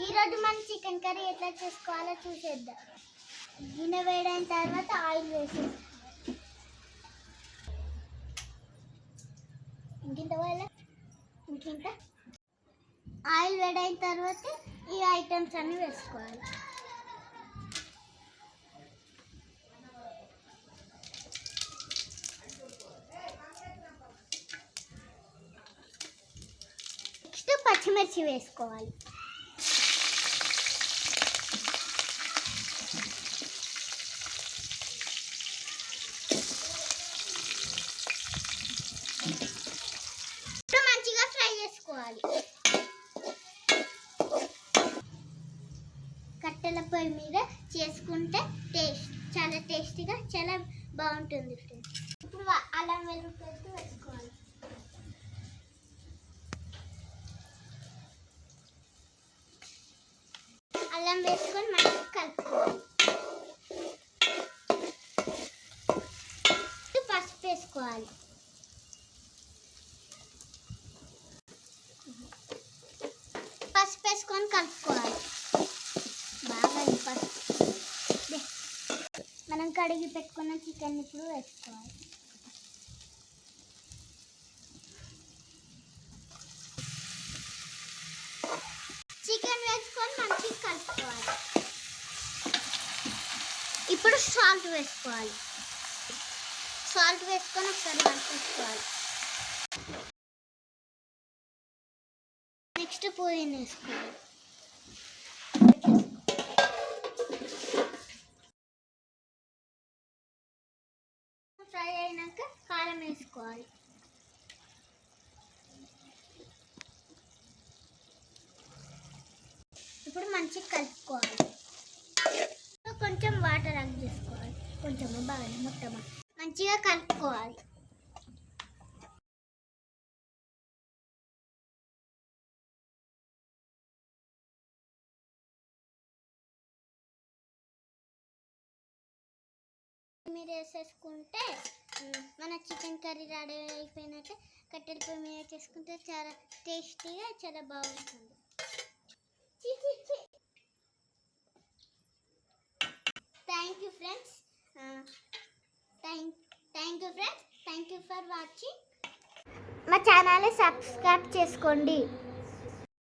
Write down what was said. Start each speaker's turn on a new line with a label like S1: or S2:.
S1: ఈరోజు మనం chicken curry ఎట్లా చేసుకోవాలో చూసేద్దాం. గిన్నె వేడైన తర్వాత ఆయిల్ వేసేస్తాం. ఇంకింత ఆయిల్ వేడైన తర్వాత ఈ ఐటమ్స్ అన్నీ వేసుకోవాలి. నెక్స్ట్ పచ్చిమిర్చి వేసుకోవాలి. మంచిగా ఫ్రై చేసుకోవాలి. కట్టెల పొయ్యి మీద చేసుకుంటే చాలా టేస్టీగా చాలా బాగుంటుంది ఫ్రెండ్స్. ఇప్పుడు అల్లం వెల్లుల్లి పేస్ట్ వేసుకోవాలి. అల్లం వేసుకొని మంచిగా కలుపుకోవాలి. పసుపు వేసుకోవాలి. పసుపు వేసుకొని కలుపుకోవాలి. బాగా మనం కడిగి పెట్టుకున్న చికెన్ ఇప్పుడు వేసుకోవాలి. చికెన్ వేసుకొని మంచిగా కలుపుకోవాలి. ఇప్పుడు సాల్ట్ వేసుకోవాలి. సాల్ట్ వేసుకొని ఒకసారి కలుపుకోవాలి. నెక్స్ట్ పుదీనా వేసుకోవాలి. ఫ్రై అయినాక కారం వేసుకోవాలి. ఇప్పుడు మంచిగా కలుపుకోవాలి. కొంచెం వాటర్ యాడ్ చేసుకోవాలి. కొంచెం బాగా మొత్తం మంచిగా కలుపుకోవాలి. మీరు వేసేసుకుంటే మన చికెన్ కర్రీ రెడీ అయిపోయినట్టు. కట్టెల పొయ్యి మీద చేసుకుంటే చాలా టేస్టీగా చాలా బాగుంటుంది. Thank you friends. Thank you for watching. మా ఛానల్ని సబ్స్క్రైబ్ చేసుకోండి.